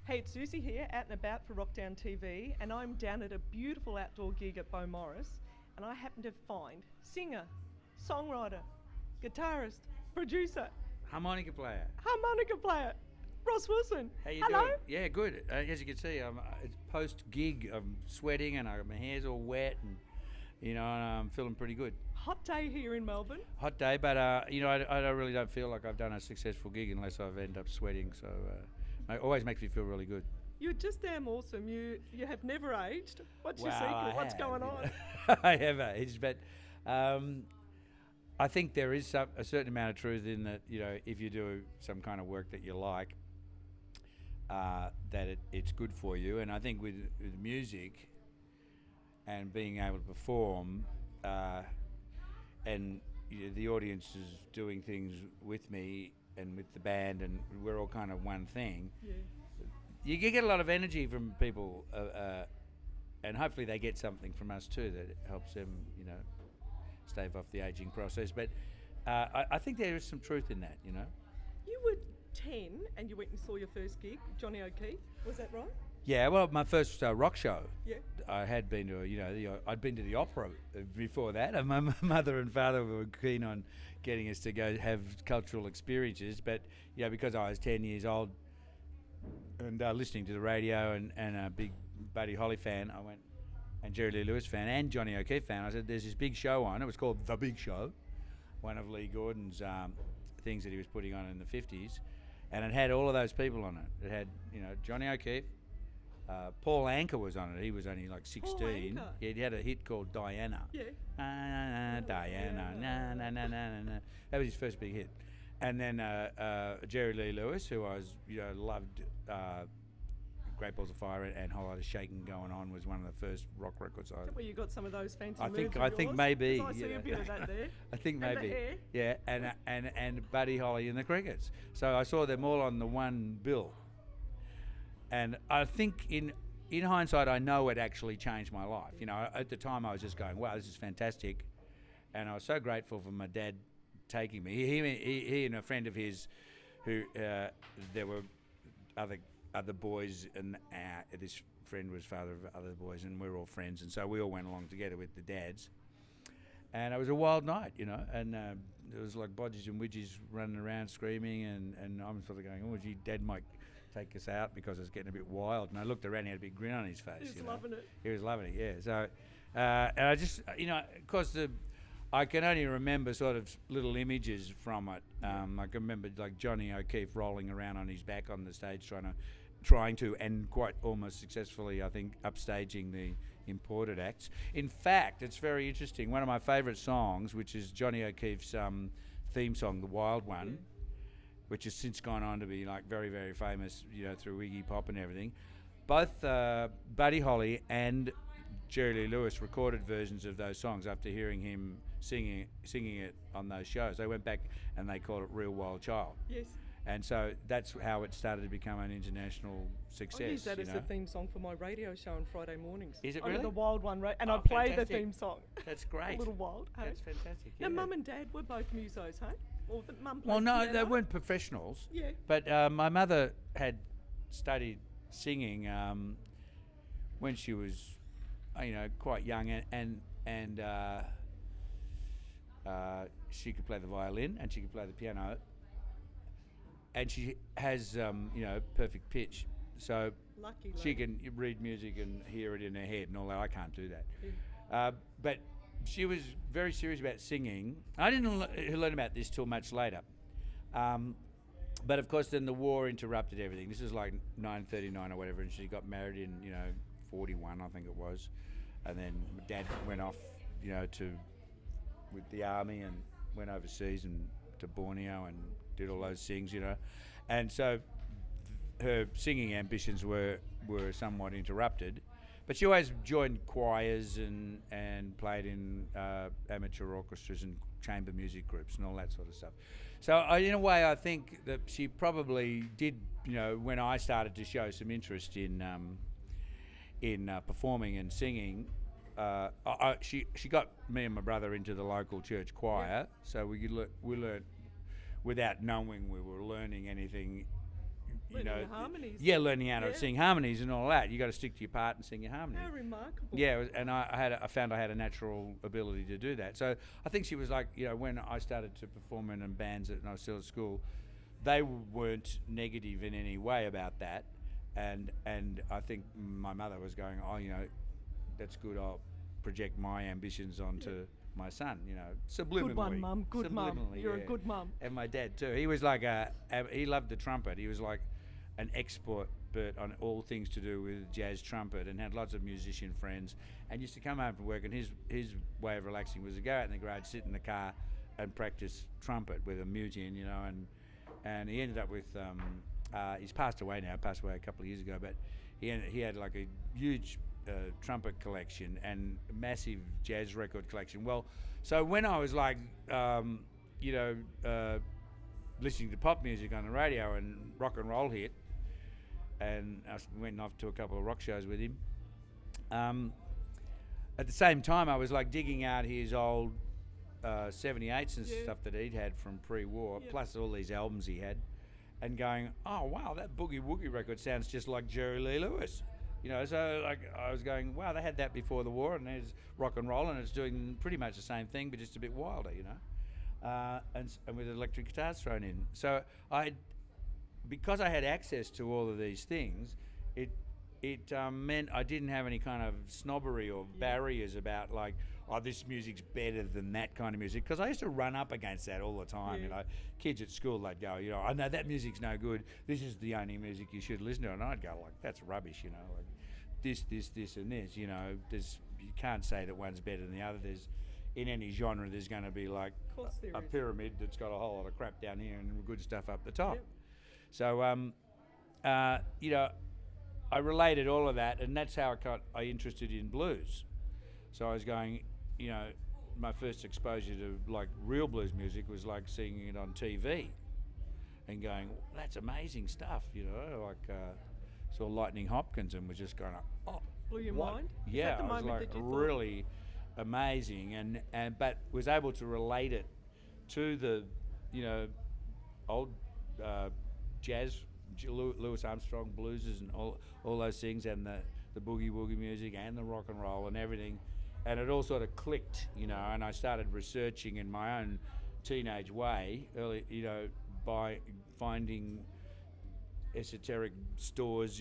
Hey, it's Soozie here, out and about for Rockdown TV, and I'm down at a beautiful outdoor gig at Beaumaris, and I happen to find singer, songwriter, guitarist, producer, Harmonica player, Ross Wilson. How you Hello. doing? Yeah, good. As you can see, it's post-gig. I'm sweating and my hair's all wet and, and I'm feeling pretty good. Hot day here in Melbourne. Hot day, but, I really don't feel like I've done a successful gig unless I've ended up sweating, so it always makes me feel really good. You're just damn awesome. You have never aged. What's your Well, secret? What's going on? I have aged, but I think there is a certain amount of truth in that, if you do some kind of work that you like, that it's good for you. And I think with music and being able to perform, and the audience is doing things with me and with the band, and we're all kind of one thing. Yeah. You get a lot of energy from people, and hopefully they get something from us too that helps them, stave off the aging process. But I think there is some truth in that, You were 10 and you went and saw your first gig, Johnny O'Keefe. Was that right? Yeah, well, my first rock show. Yeah. I had been to, I'd been to the opera before that. And my mother and father were keen on getting us to go have cultural experiences. But, because I was 10 years old and listening to the radio and a big Buddy Holly fan, I went, and Jerry Lee Lewis fan and Johnny O'Keefe fan. I said, there's this big show on. It was called The Big Show, one of Lee Gordon's things that he was putting on in the 50s. And it had all of those people on it. It had, Johnny O'Keefe. Paul Anka was on it. He was only like 16. Yeah, he had a hit called Diana. Yeah. Diana, na na na na na. That was his first big hit. And then Jerry Lee Lewis, who I was, loved. Great Balls of Fire and Whole Lot of Shaking Going On was one of the first rock records I. Well, you got some of those fancy. I think yours, maybe. I see a bit of that there. I think and maybe. The hair. Yeah, and Buddy Holly and the Crickets. So I saw them all on the one bill. And I think in hindsight, I know it actually changed my life. At the time I was just going, wow, this is fantastic, and I was so grateful for my dad taking me. He and a friend of his, who there were other boys, and this friend was father of other boys, and we were all friends, and so we all went along together with the dads. And it was a wild night, and there was like bodges and widgies running around screaming, and I'm sort of going, oh, gee, Dad might take us out because it's getting a bit wild. And I looked around, he had a big grin on his face. He was loving it. He was loving it, yeah. So, and I just, of course, I can only remember sort of little images from it. I can remember like Johnny O'Keefe rolling around on his back on the stage trying to, and quite almost successfully, I think, upstaging the imported acts. In fact, it's very interesting. One of my favourite songs, which is Johnny O'Keefe's theme song, The Wild One, which has since gone on to be like very, very famous, through Iggy Pop and everything. Both Buddy Holly and Jerry Lee Lewis recorded versions of those songs after hearing him singing it on those shows. They went back and they called it Real Wild Child. Yes. And so that's how it started to become an international success. I use that as the theme song for my radio show on Friday mornings. Is it Under really? the Wild One, and I play fantastic. the theme song. That's great. A little wild. Hey? That's fantastic. Now, yeah. Mum and Dad were both musos, hey? Or Mum played Well, no, piano? they weren't professionals. Yeah. But my mother had studied singing when she was, quite young, and she could play the violin and she could play the piano. And she has, perfect pitch, so Lucky she lady. can read music and hear it in her head, and although I can't do that. Yeah. But she was very serious about singing. I didn't learn about this till much later. But of course, then the war interrupted everything. This is like 1939 or whatever, and she got married in, 41, I think it was. And then Dad went off, with the army and went overseas and to Borneo and did all those things, and so her singing ambitions were somewhat interrupted, but she always joined choirs and played in amateur orchestras and chamber music groups and all that sort of stuff. So in a way, I think that she probably did, when I started to show some interest in performing and singing. She got me and my brother into the local church choir, so we learned without knowing we were learning anything Learning harmonies. Yeah, learning how to sing harmonies and all that. You got to stick to your part and sing your harmonies. How remarkable. Yeah, and I found I had a natural ability to do that. So I think she was like, when I started to perform in bands and I was still at school, they weren't negative in any way about that. And I think my mother was going, that's good. I'll project my ambitions onto my son, subliminally. Good one, Mum. Good mum. You're a good mum. And my dad too. He was like he loved the trumpet. He was like an expert on all things to do with jazz trumpet, and had lots of musician friends, and used to come home from work, and his way of relaxing was to go out in the garage, sit in the car and practice trumpet with a mute in, and he ended up with he's passed away now, a couple of years ago, but he had like a huge trumpet collection and massive jazz record collection. Well, so when I was like listening to pop music on the radio and rock and roll hit, and I went off to a couple of rock shows with him. At the same time, I was like digging out his old 78s and stuff that he'd had from pre-war, plus all these albums he had, and going, oh wow, that Boogie Woogie record sounds just like Jerry Lee Lewis. So like I was going, wow, they had that before the war, and there's rock and roll, and it's doing pretty much the same thing, but just a bit wilder, and with electric guitars thrown in. So because I had access to all of these things, it meant I didn't have any kind of snobbery or barriers about like, oh, this music's better than that kind of music. Because I used to run up against that all the time. Kids at school, they'd go, I know that music's no good. This is the only music you should listen to. And I'd go like, that's rubbish, like this, and this. You can't say that one's better than the other. In any genre, there's going to be like a pyramid that's got a whole lot of crap down here and good stuff up the top. Yep. So, I related all of that, and that's how I got interested in blues. So I was going, my first exposure to like real blues music was like seeing it on TV, and going, well, that's amazing stuff, like saw Lightning Hopkins and was just going, oh, blew your mind? Yeah, it was like really amazing, but was able to relate it to the, old jazz, Louis Armstrong blueses and all those things, and the boogie woogie music and the rock and roll and everything, and it all sort of clicked, and I started researching in my own teenage way, early, by finding esoteric stores,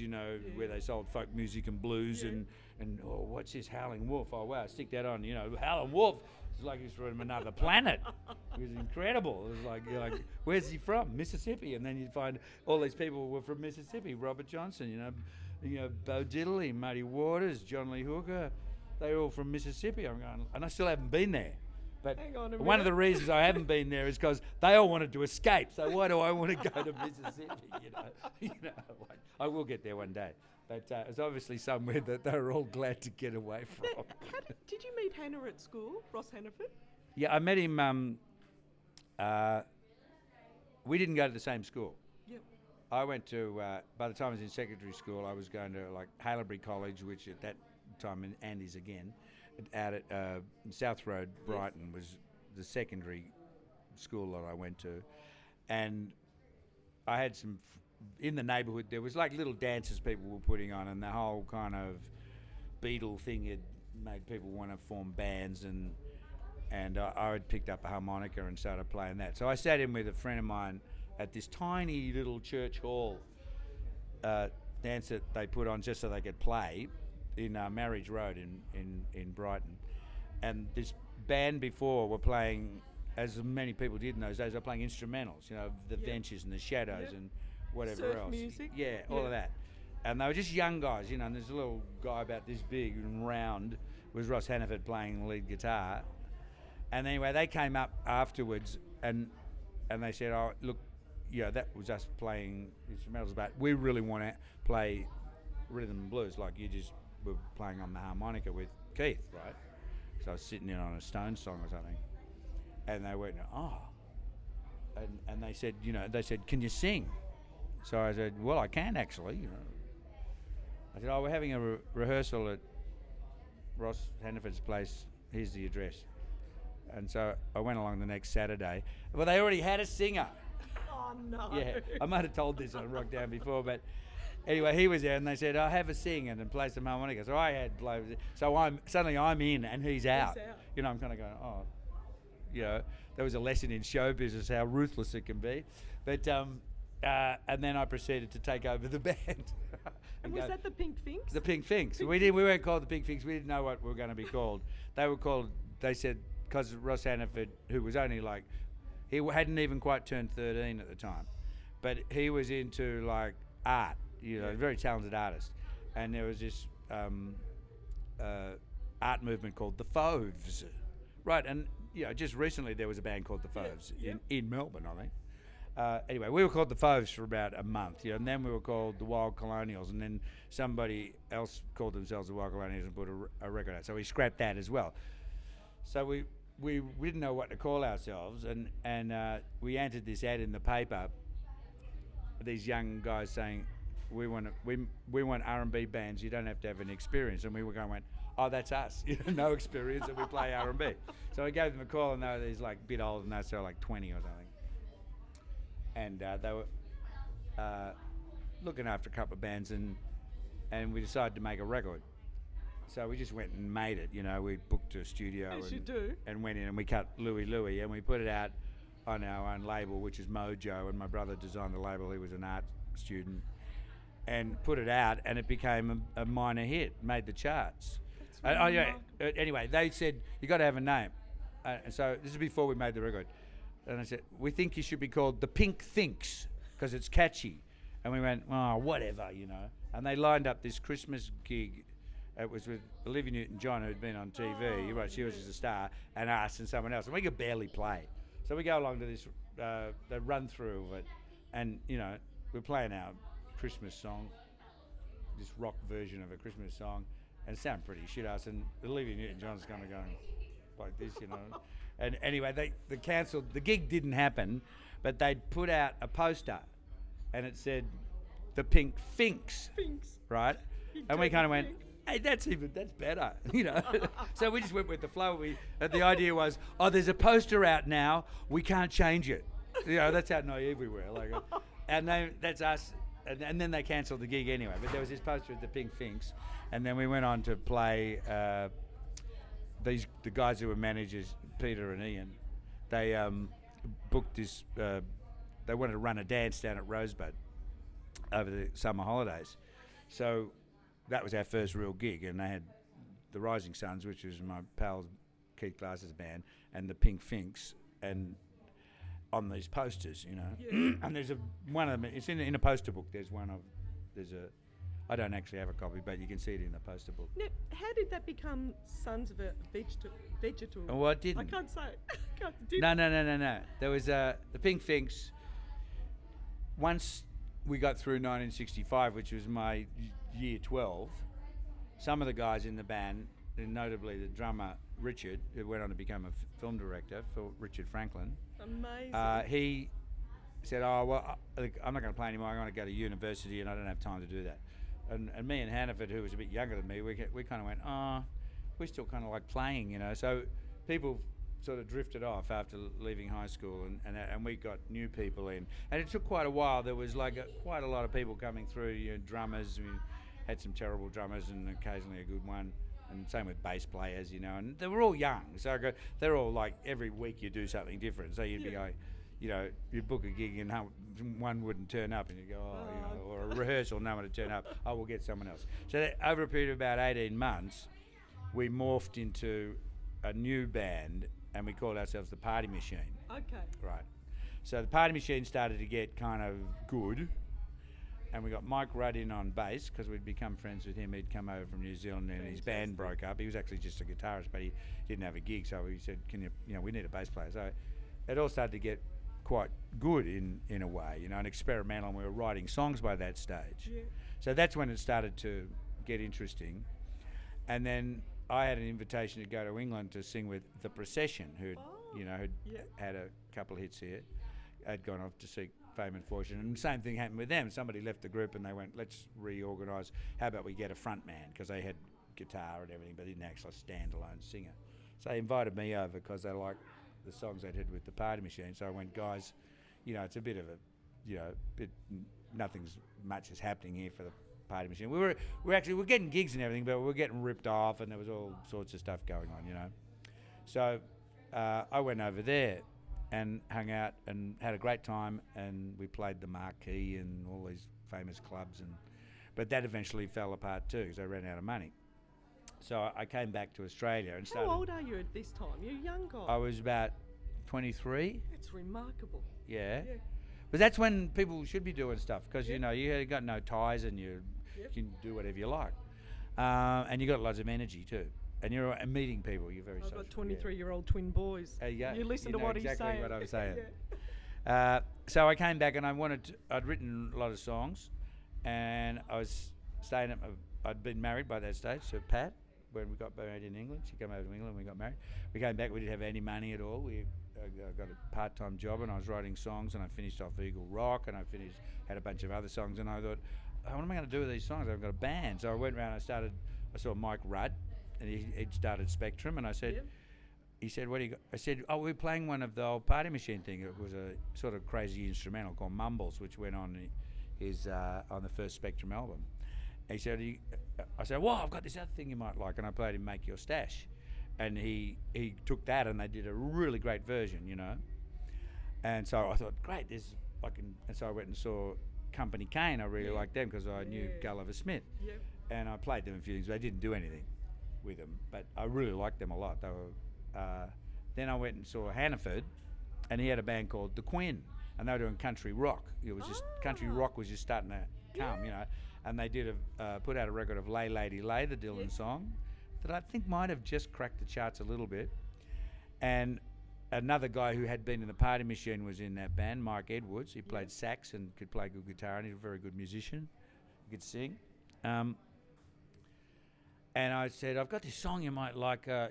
where they sold folk music and blues, and what's this Howling Wolf? Oh wow, stick that on, Howling Wolf. It's like he's from another planet. It was incredible. It was like, you're like, where's he from? Mississippi. And then you'd find all these people were from Mississippi. Robert Johnson, Bo Diddley, Muddy Waters, John Lee Hooker. They're all from Mississippi. I'm going, and I still haven't been there. But hang on a minute. One of the reasons I haven't been there is because they all wanted to escape. So why do I want to go to Mississippi? Like, I will get there one day. But it's obviously somewhere that they're all glad to get away from. Did you meet Hannah at school, Ross Hannaford? Yeah, I met him. We didn't go to the same school. Yep. I went to, by the time I was in secondary school, I was going to like Haileybury College, which at that time, in Andy's again, out at South Road, Brighton, was the secondary school that I went to. And I had some... in the neighbourhood, there was like little dances people were putting on, and the whole kind of Beatle thing had made people want to form bands, and I had picked up a harmonica and started playing that. So I sat in with a friend of mine at this tiny little church hall dance that they put on just so they could play in Marriage Road in Brighton. And this band before were playing, as many people did in those days, they were playing instrumentals, the Ventures and the Shadows and whatever surf else. Music. Yeah, all of that. And they were just young guys, and there's a little guy about this big and round, was Ross Hannaford playing lead guitar. And anyway, they came up afterwards and they said, oh, look, that was us playing instrumentals, but we really want to play rhythm and blues like you just were playing on the harmonica with Keith, right? So I was sitting in on a Stones song or something. And they went, oh. And they said, can you sing? So I said, well, I can actually, I said, oh, we're having a rehearsal at Ross Hannaford's place. Here's the address. And so I went along the next Saturday. Well, they already had a singer. Oh, no. Yeah, I might have told this on Rockdown before, but anyway, he was there, and they said, "I have a sing and play some harmonica." So I had so I'm in, and he's out. You know, I'm kind of going, oh, you know, there was a lesson in show business how ruthless it can be, but and then I proceeded to take over the band. And was that the Pink Finks? The Pink Finks. We weren't called the Pink Finks. We didn't know what we were going to be called. They were called. They said because Ross Hannaford, who was only like, he hadn't even quite turned 13 at the time, but he was into like art. You know, a very talented artist, and there was this art movement called the Fauves, right? And you know, just recently there was a band called the Fauves in Melbourne, I think. Anyway, we were called the Fauves for about a month, you know, and then we were called the Wild Colonials, and then somebody else called themselves the Wild Colonials and put a record out, so we scrapped that as well. So we didn't know what to call ourselves, and we entered this ad in the paper. These young guys saying, we want R&B bands. You don't have to have an experience. And we were going, oh, that's us. You know, no experience, and we play R&B. So I gave them a call, and they were these like a bit older than us, so like 20 or something. And they were looking after a couple of bands, and we decided to make a record. So we just went and made it. You know, we booked a studio and went in, and we cut Louie, and we put it out on our own label, which is Mojo. And my brother designed the label. He was an art student. And put it out, and it became a minor hit, made the charts. Anyway, they said, you got to have a name. And so this is before we made the record. And I said, we think you should be called the Pink Finks, because it's catchy. And we went, oh, whatever, you know. And they lined up this Christmas gig. It was with Olivia Newton-John, who'd been on TV. Right, she was a star, and us and someone else. And we could barely play. So we go along to this, the run-through of it. And, you know, we're playing our Christmas song, this rock version of a Christmas song, and it sounded pretty shit-ass, and Olivia Newton-John's kind of going like this, you know. And anyway, they cancelled. The gig didn't happen, but they'd put out a poster, and it said, the Pink Finks, right? And we kind of went, hey, that's better, you know. So we just went with the flow. The idea was, oh, there's a poster out now, we can't change it. You know, that's how naive we were. Like, and that's us. And then they cancelled the gig anyway. But there was this poster of the Pink Finks, and then we went on to play. The guys who were managers, Peter and Ian, they booked this. They wanted to run a dance down at Rosebud over the summer holidays, so that was our first real gig. And they had the Rising Suns, which was my pal Keith Glass's band, and the Pink Finks, and on these posters, you know. And there's one of them, it's in a poster book. I don't actually have a copy, but you can see it in the poster book. Now, how did that become Sons of a Vegetal? Well, it didn't. I can't say it. No. There was the Pink Finks. Once we got through 1965, which was my year 12, some of the guys in the band, and notably the drummer Richard, who went on to become a film director for Richard Franklin. Amazing. He said, oh, well, I'm not going to play anymore. I'm going to go to university, and I don't have time to do that. And me and Hannaford, who was a bit younger than me, we kind of went, oh, we still kind of like playing, you know. So people sort of drifted off after leaving high school, and we got new people in. And it took quite a while. There was like quite a lot of people coming through, you know, drummers. We had some terrible drummers and occasionally a good one. And same with bass players, you know, and they were all young. So they're all like, every week you do something different. So you'd be going, you know, you'd book a gig and one wouldn't turn up, and you go, oh, you know, or a rehearsal, no one would turn up. Oh, we'll get someone else. So over a period of about 18 months, we morphed into a new band, and we called ourselves the Party Machine. Okay. Right. So the Party Machine started to get kind of good. And we got Mike Rudd in on bass because we'd become friends with him. He'd come over from New Zealand, and his band broke up. He was actually just a guitarist, but he didn't have a gig. So we said, "Can you know, we need a bass player." So it all started to get quite good in a way, you know, and experimental. And we were writing songs by that stage. Yeah. So that's when it started to get interesting. And then I had an invitation to go to England to sing with The Procession, who'd had a couple of hits here. Had gone off to seek fame and fortune, and the same thing happened with them. Somebody left the group, and they went, let's reorganise. How about we get a front man? Because they had guitar and everything, but didn't actually a standalone singer. So they invited me over because they liked the songs they'd had with the Party Machine. So I went, guys, you know, it's a bit of nothing's much is happening here for the party machine. We're getting gigs and everything, but we were getting ripped off, and there was all sorts of stuff going on. So I went over there and hung out and had a great time, and we played the Marquee and all these famous clubs, but that eventually fell apart too because I ran out of money. So I came back to Australia and started. How old are you at this time? You're a young guy. I was about 23. That's remarkable. Yeah. But that's when people should be doing stuff because you got no ties and you can do whatever you like, and you got lots of energy too, and you're meeting people. You're very. I've social. got 23-year-old twin boys. You listen to what exactly he's saying. what I'm saying. So I came back and I'd written a lot of songs, and I was staying at. I'd been married by that stage to Pat when we got married in England. She came over to England and we got married. We came back. We didn't have any money at all. I got a part-time job and I was writing songs, and I finished off Eagle Rock, and I had a bunch of other songs, and I thought, what am I going to do with these songs? I've got a band. So I went around and I saw Mike Rudd, and he'd started Spectrum, and I said, he said, what do you got? I said, we're playing one of the old Party Machine thing. It was a sort of crazy instrumental called Mumbles, which went on on the first Spectrum album. He said, I said, I've got this other thing you might like, and I played him Make Your Stash. And he took that and they did a really great version, And so I thought, great, and so I went and saw Company Kane. I really liked them because I knew Gulliver Smith. Yep. And I played them a few things, but I didn't do anything with them. But I really liked them a lot. They were. Then I went and saw Hannaford, and he had a band called The Quinn, and they were doing country rock. It was just country rock was just starting to come, And they did put out a record of Lay Lady Lay, the Dylan song, that I think might have just cracked the charts a little bit. And another guy who had been in the Party Machine was in that band, Mike Edwards. He played sax and could play good guitar, and he's a very good musician. He could sing. And I said, I've got this song you might like. I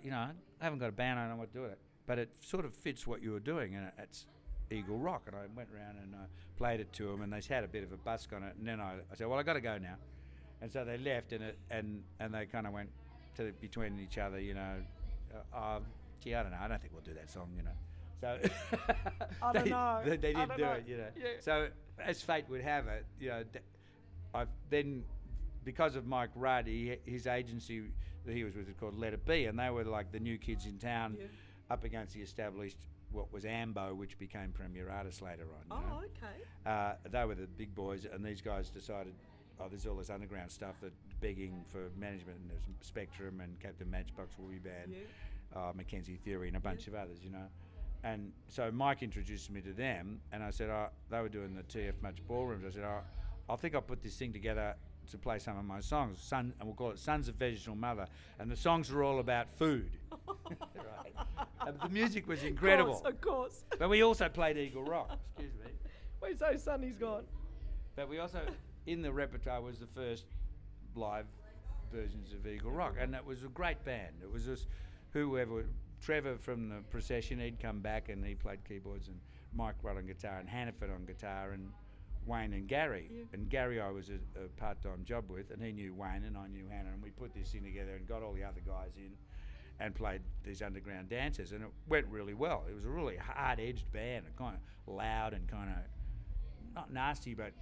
haven't got a band, I don't know what to do with it. But it sort of fits what you were doing, and it's Eagle Rock. And I went around and played it to them, and they had a bit of a busk on it. And then I said, I got to go now. And so they left, and they kind of went between each other, gee, I don't know, I don't think we'll do that song, So I don't know. They didn't do it, Yeah. So as fate would have it, I've then, because of Mike Rudd, his agency that he was with was called Let It Be, and they were like the new kids in town up against the established, what was Ambo, which became Premier Artists later on. Okay. They were the big boys, and these guys decided, there's all this underground stuff that begging for management, and there's Spectrum and Captain Matchbox will be banned, Mackenzie Theory and a bunch of others, And so Mike introduced me to them, and I said, they were doing the TF Much ballrooms. I said, I think I'll put this thing together to play some of my songs, and we'll call it Sons of Vegetal Mother. And the songs are all about food. Right. The music was incredible. Of course. But we also played Eagle Rock. Excuse me. Wait, so Sonny's gone. But we also, in the repertoire, was the first live versions of Eagle Rock, and it was a great band. It was just Trevor from the Procession, he'd come back and he played keyboards, and Mike Rudd on guitar, and Hannaford on guitar, and Wayne and Gary. Yeah. And Gary I was a part-time job with, and he knew Wayne and I knew Hannah, and we put this thing together and got all the other guys in and played these underground dances, and it went really well. It was a really hard-edged band, kind of loud and kind of, not nasty, but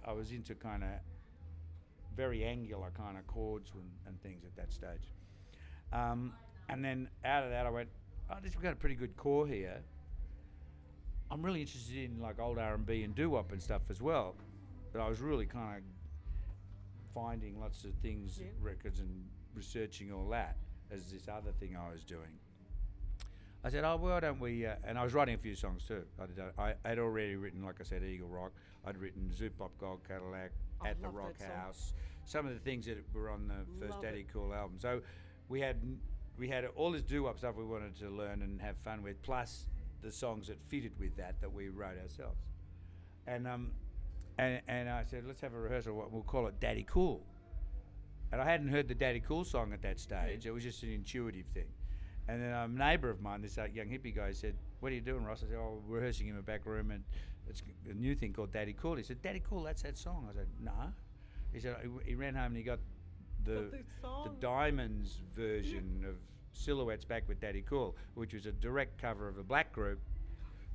I was into kind of very angular kind of chords and things at that stage. And then out of that I went, we've got a pretty good core here. I'm really interested in like old R&B and doo-wop and stuff as well. But I was really kind of finding lots of things, records, and researching all that as this other thing I was doing. I said, why don't we, and I was writing a few songs too. I had already written, like I said, Eagle Rock. I'd written Zoop Bop Gold Cadillac, At the Rock House, some of the things that were on the first Daddy Cool album. So we had all this doo-wop stuff we wanted to learn and have fun with, plus the songs that fitted with that we wrote ourselves. And I said, let's have a rehearsal. We'll call it Daddy Cool. And I hadn't heard the Daddy Cool song at that stage. It was just an intuitive thing. And then a neighbour of mine, this young hippie guy, said, what are you doing, Ross? I said, we're rehearsing in a back room, and it's a new thing called Daddy Cool. He said, Daddy Cool, that's that song. I said, no. He said, he ran home and he got the Diamonds version of Silhouettes back with Daddy Cool, which was a direct cover of a black group,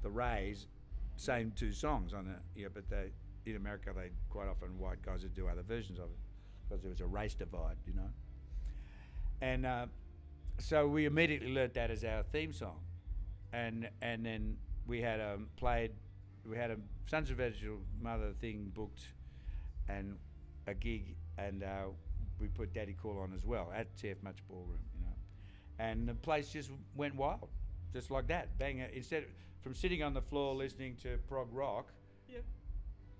the Rays, same two songs on it. Yeah, but in America they quite often white guys would do other versions of it because there was a race divide, you know. And so we immediately learnt that as our theme song, and then we had a Sons of Vegetable Mother thing booked, and a gig, and we put Daddy Cool on as well at TF Much Ballroom, you know, and the place just went wild, just like that. Bang! Instead from sitting on the floor listening to prog rock,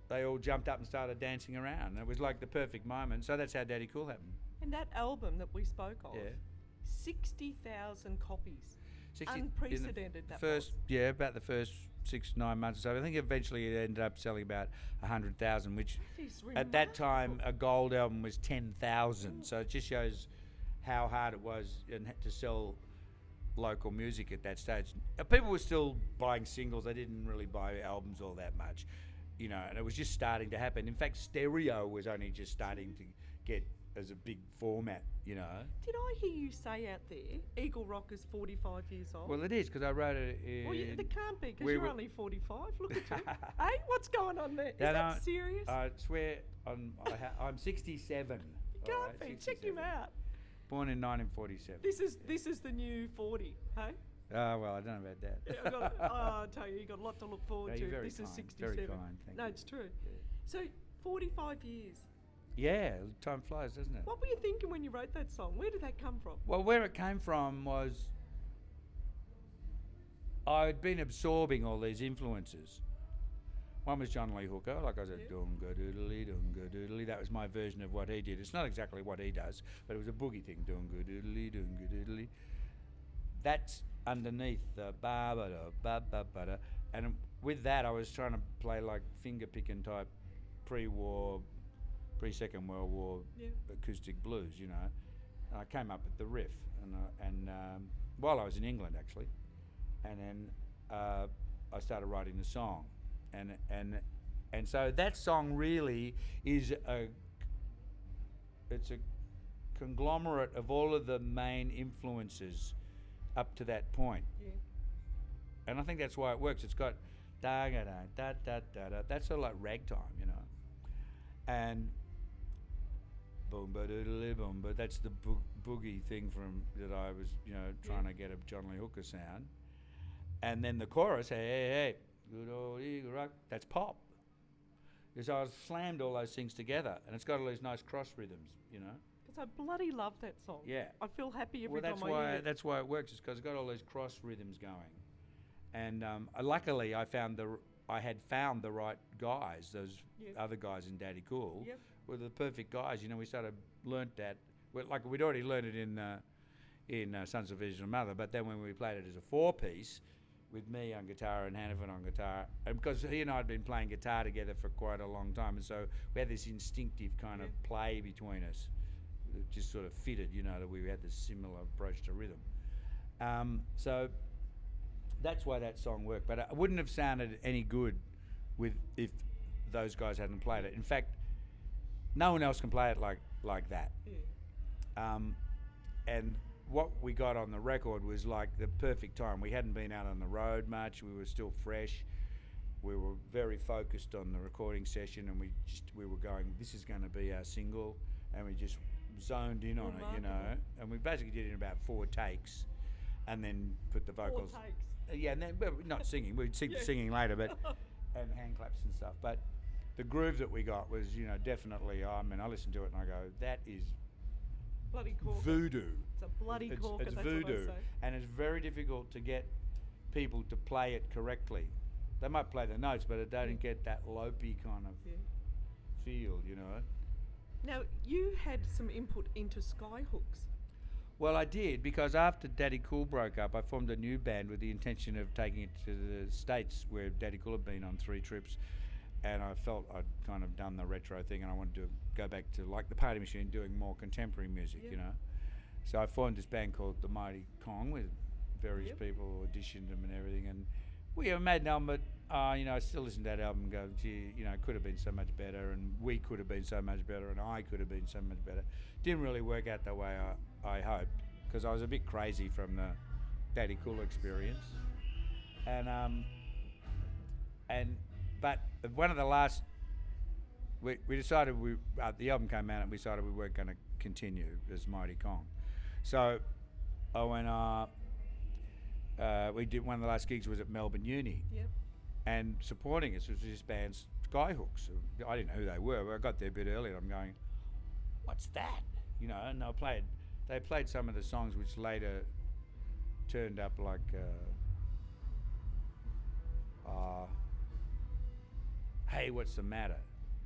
they all jumped up and started dancing around. And it was like the perfect moment. So that's how Daddy Cool happened. And that album that we spoke of, 60,000 copies. Unprecedented, that first, was. Yeah, about the first 6-9 months or so. I think eventually it ended up selling about 100,000, which at that time a gold album was 10,000. So it just shows how hard it was to sell local music at that stage. People were still buying singles. They didn't really buy albums all that much, you know, and it was just starting to happen. In fact, stereo was only just starting to get as a big format, you know. Did I hear you say out there, Eagle Rock is 45 years old? Well, it is, because I wrote it in... Well, it can't be, because you're only 45. Look at you. Hey, what's going on there? Is that serious? I swear, I'm 67. You can't be. 67. Check him out. Born in 1947. This is the new 40, hey? Oh, well, I don't know about that. Yeah, I tell you got a lot to look forward to. Very this kind, is 67. Very kind, thank you. No, it's true. Yeah. So, 45 years. Yeah, time flies, doesn't it? What were you thinking when you wrote that song? Where did that come from? Well, where it came from was I'd been absorbing all these influences. One was John Lee Hooker, like I said, dunga doodly, dunga doodly. That was my version of what he did. It's not exactly what he does, but it was a boogie thing, dunga doodly, dunga doodly. That's underneath the ba-ba-da, and with that I was trying to play like finger-picking type pre-Second World War acoustic blues, you know. And I came up with the riff, and while I was in England actually, and then I started writing the song, and so that song really is it's a conglomerate of all of the main influences up to that point. Yeah. And I think that's why it works. It's got da da da da da da. That's sort of like ragtime, you know. And boom ba doodly boom, but that's the boogie thing from that I was, you know, trying to get a John Lee Hooker sound. And then the chorus, hey, hey, hey, good old Eagle Rock, that's pop. Because I slammed all those things together, and it's got all these nice cross rhythms, you know. Because I bloody love that song. Yeah. I feel happy every time I hear it. That's why it works, is because it's got all these cross rhythms going. And luckily I had found the right guys, those other guys in Daddy Cool, were the perfect guys. You know, we learnt that. Like we'd already learned it in Sons of Vegetable Mother, but then when we played it as a 4-piece, with me on guitar and Hannaford on guitar, and because he and I had been playing guitar together for quite a long time, and so we had this instinctive kind of play between us. It just sort of fitted, you know, that we had this similar approach to rhythm. So that's why that song worked. But it wouldn't have sounded any good if those guys hadn't played it. In fact, no one else can play it like that. Yeah. And what we got on the record was like the perfect time. We hadn't been out on the road much. We were still fresh. We were very focused on the recording session, and we were going, this is going to be our single, and we just zoned in on it, you know. And we basically did it in about 4 takes, and then put the vocals. 4 takes. Yeah, and then not singing. We'd sing singing later, but and hand claps and stuff. But the groove that we got was, you know, definitely. I mean, I listen to it and I go, that is bloody corker. Voodoo. It's a bloody corker. It's that's voodoo, what I say. And it's very difficult to get people to play it correctly. They might play the notes, but it doesn't get that lopey kind of feel, you know. Now, you had some input into Skyhooks. Well, I did, because after Daddy Cool broke up, I formed a new band with the intention of taking it to the States, where Daddy Cool had been on 3 trips, and I felt I'd kind of done the retro thing, and I wanted to go back to, like the Party Machine, doing more contemporary music, you know. So I formed this band called The Mighty Kong with various people who auditioned them and everything, and we made an album, but you know, I still listen to that album and go, gee, you know, it could have been so much better, and we could have been so much better, and I could have been so much better. Didn't really work out the way I hoped, because I was a bit crazy from the Daddy Cool experience. And But one of the last, we decided the album came out and we decided we weren't going to continue as Mighty Kong. So I went, we did one of the last gigs was at Melbourne Uni. Yep. And supporting us was this band Skyhooks. I didn't know who they were. I got there a bit early and I'm going, what's that? You know, and they played some of the songs which later turned up like, hey, what's the matter?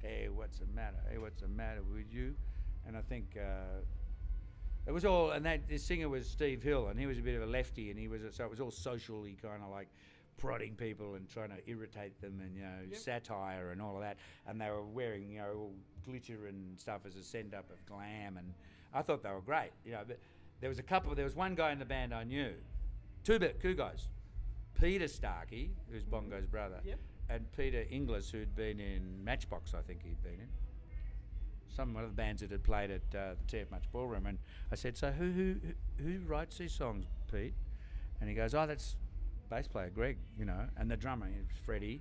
Hey, what's the matter? Hey, what's the matter with you? And I think it was all, and this singer was Steve Hill, and he was a bit of a lefty, and so it was all socially kind of like prodding people and trying to irritate them, and satire and all of that. And they were wearing all glitter and stuff as a send up of glam, and I thought they were great. But there was one guy in the band I knew, two guys, Peter Starkey, who's Bongo's brother. Yep. And Peter Inglis, who'd been in Matchbox, I think he'd been in. Some of the bands that had played at the TF Much Ballroom. And I said, so who writes these songs, Pete? And he goes, oh, that's bass player Greg, and the drummer is Freddie.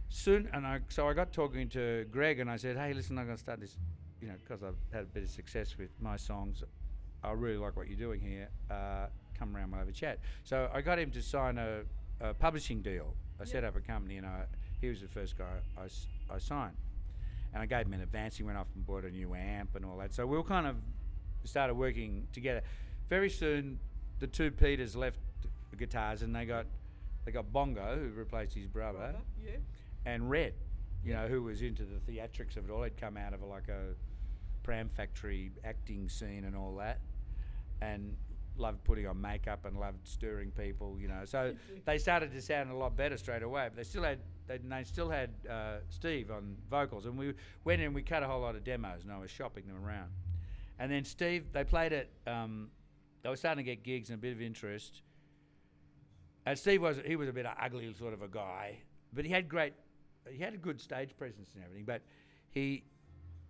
So I got talking to Greg and I said, hey, listen, I'm going to start this, because I've had a bit of success with my songs. I really like what you're doing here. Come around, we'll have a chat. So I got him to sign a publishing deal. I set up a company, and he was the first guy I signed. And I gave him an advance. He went off and bought a new amp and all that. So we all kind of started working together. Very soon, the two Peters left the guitars, and they got Bongo, who replaced his brother, and Red, who was into the theatrics of it all. He'd come out of a pram factory acting scene and all that, and loved putting on makeup and loved stirring people, So they started to sound a lot better straight away. But they still had Steve on vocals, and we went in. We cut a whole lot of demos, and I was shopping them around. And then Steve, they played it. They were starting to get gigs and a bit of interest. And Steve was a bit ugly sort of a guy, but he had a good stage presence and everything. But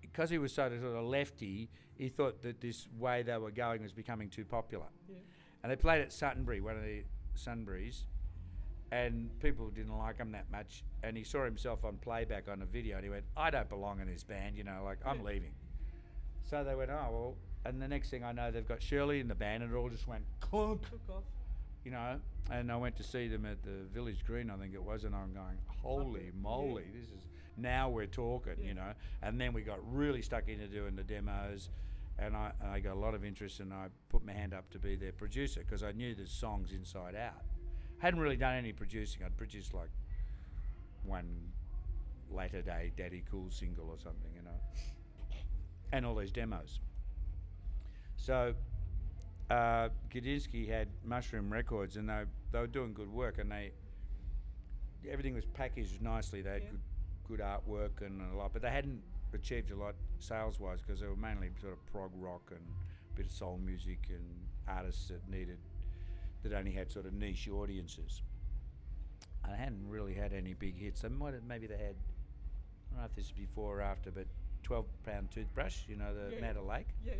because he was sort of lefty, he thought that this way they were going was becoming too popular. Yeah. And they played at Suttonbury, one of the Sunburys, and people didn't like him that much. And he saw himself on playback on a video, and he went, I don't belong in this band, I'm leaving. So they went, oh, well, and the next thing I know, they've got Shirley in the band, and it all just went clunk. Took off. And I went to see them at the Village Green, I think it was, and I'm going, holy moly, this is, now we're talking, And then we got really stuck into doing the demos, and I got a lot of interest, and I put my hand up to be their producer because I knew the songs inside out. Hadn't really done any producing. I'd produced like one later day Daddy Cool single or something, and all these demos. So Gudinski had Mushroom Records, and they were doing good work, and everything was packaged nicely. They had good artwork and a lot, but they hadn't achieved a lot sales-wise because they were mainly sort of prog rock and a bit of soul music and artists that only had sort of niche audiences. And they hadn't really had any big hits. Maybe they had, I don't know if this is before or after, but 12-pound Toothbrush, the Matter Lake. Yeah.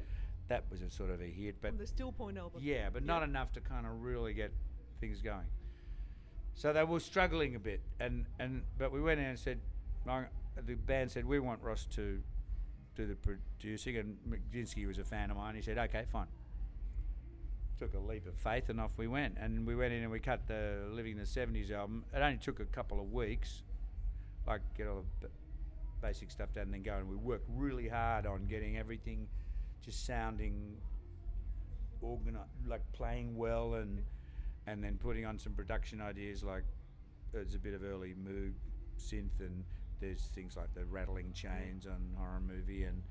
That was a sort of a hit, but from the Still Point album. Yeah, but not enough to kind of really get things going. So they were struggling a bit, but we went in and said, the band said, we want Ross to do the producing, and Gudinski was a fan of mine. He said, okay, fine. Took a leap of faith, and off we went. And we went in and we cut the Living in the 70s album. It only took a couple of weeks, get all the basic stuff done and then go. And we worked really hard on getting everything just sounding organized, playing well, and then putting on some production ideas, there's a bit of early Moog synth, and there's things like the rattling chains on Horror Movie, and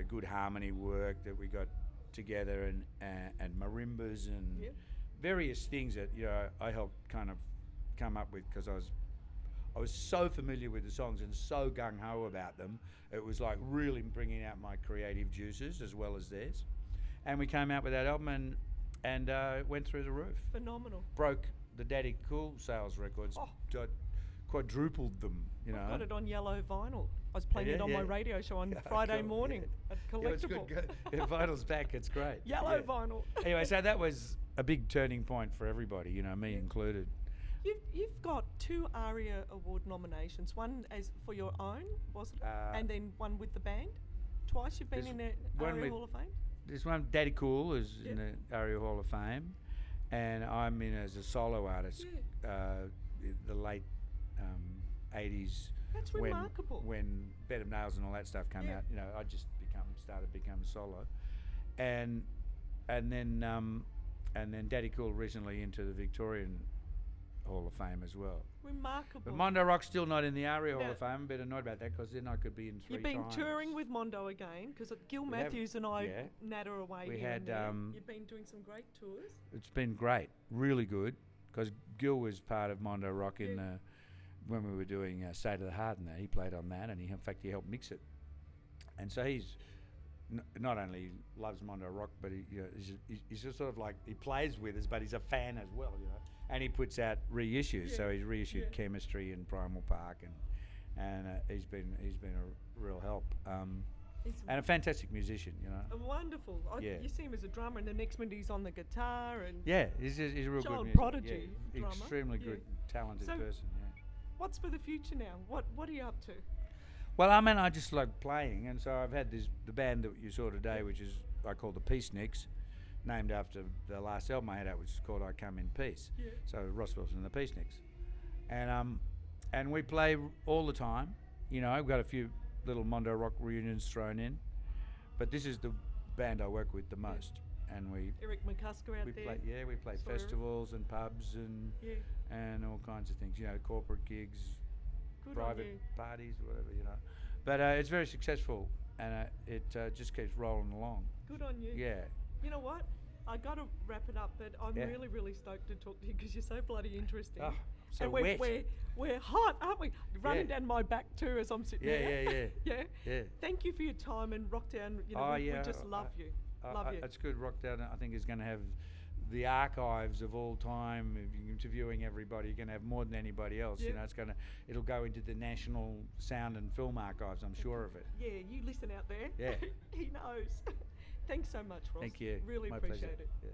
good harmony work that we got together, and marimbas and various things that I helped kind of come up with because I was so familiar with the songs and so gung-ho about them. It was really bringing out my creative juices as well as theirs. And we came out with that album and went through the roof. Phenomenal. Broke the Daddy Cool sales records, quadrupled them, I've got it on yellow vinyl. I was playing it on my radio show on Friday morning at Collectible. Yeah, it's good. Vinyl's back, it's great. Yellow vinyl. Anyway, so that was a big turning point for everybody, me included. You've got 2 ARIA Award nominations. One as for your own, wasn't it? And then one with the band. Twice you've been in the ARIA Hall of Fame. This one, Daddy Cool, is in the ARIA Hall of Fame, and I'm in as a solo artist. The late 80s. That's remarkable. When Bed of Nails and all that stuff came out, I just started becoming solo, and then Daddy Cool recently into the Victorian Hall of Fame as well. Remarkable. But Mondo Rock's still not in the ARIA Hall of Fame. I'm a bit annoyed about that because then I could be in 3 You've been times. touring with Mondo again because Gil Matthews and I natter away we here had, and there. You've been doing some great tours. It's been great, really good, because Gil was part of Mondo Rock in when we were doing State of the Heart and that. He played on that, and in fact he helped mix it. And so he's not only loves Mondo Rock, but he's just sort of like, he plays with us, but he's a fan as well, And he puts out reissues, so he's reissued Chemistry and Primal Park, and he's been a real help. And a fantastic musician, Wonderful. You see him as a drummer, and the next minute he's on the guitar, and he's a real good musician. Prodigy drummer. Extremely good, talented person. What's for the future now? What are you up to? Well, I just like playing, and so I've had the band that you saw today, which is I call the Peaceniks, named after the last album I had out, which is called I Come in Peace. So Ross Wilson and the Peaceniks, and we play all the time. I've got a few little Mondo Rock reunions thrown in, but this is the band I work with the most. And Eric McCusker out there. We play festivals and pubs and all kinds of things. Corporate gigs, private parties, whatever. But it's very successful, and it just keeps rolling along. Good on you. Yeah. You know what? I got to wrap it up, but I'm really, really stoked to talk to you because you're so bloody interesting. Oh, so and wet. We're hot, aren't we? Running down my back too as I'm sitting there. Yeah. Thank you for your time, and Rockdown. We just love you. Love you. It's good. Rockdown, I think, is going to have the archives of all time, interviewing everybody. You're going to have more than anybody else. It'll go into the National Sound and Film Archives. I'm sure of it. Yeah, you listen out there. Yeah. He knows. Thanks so much, Ross. Thank you. Really My appreciate pleasure. it. Yeah.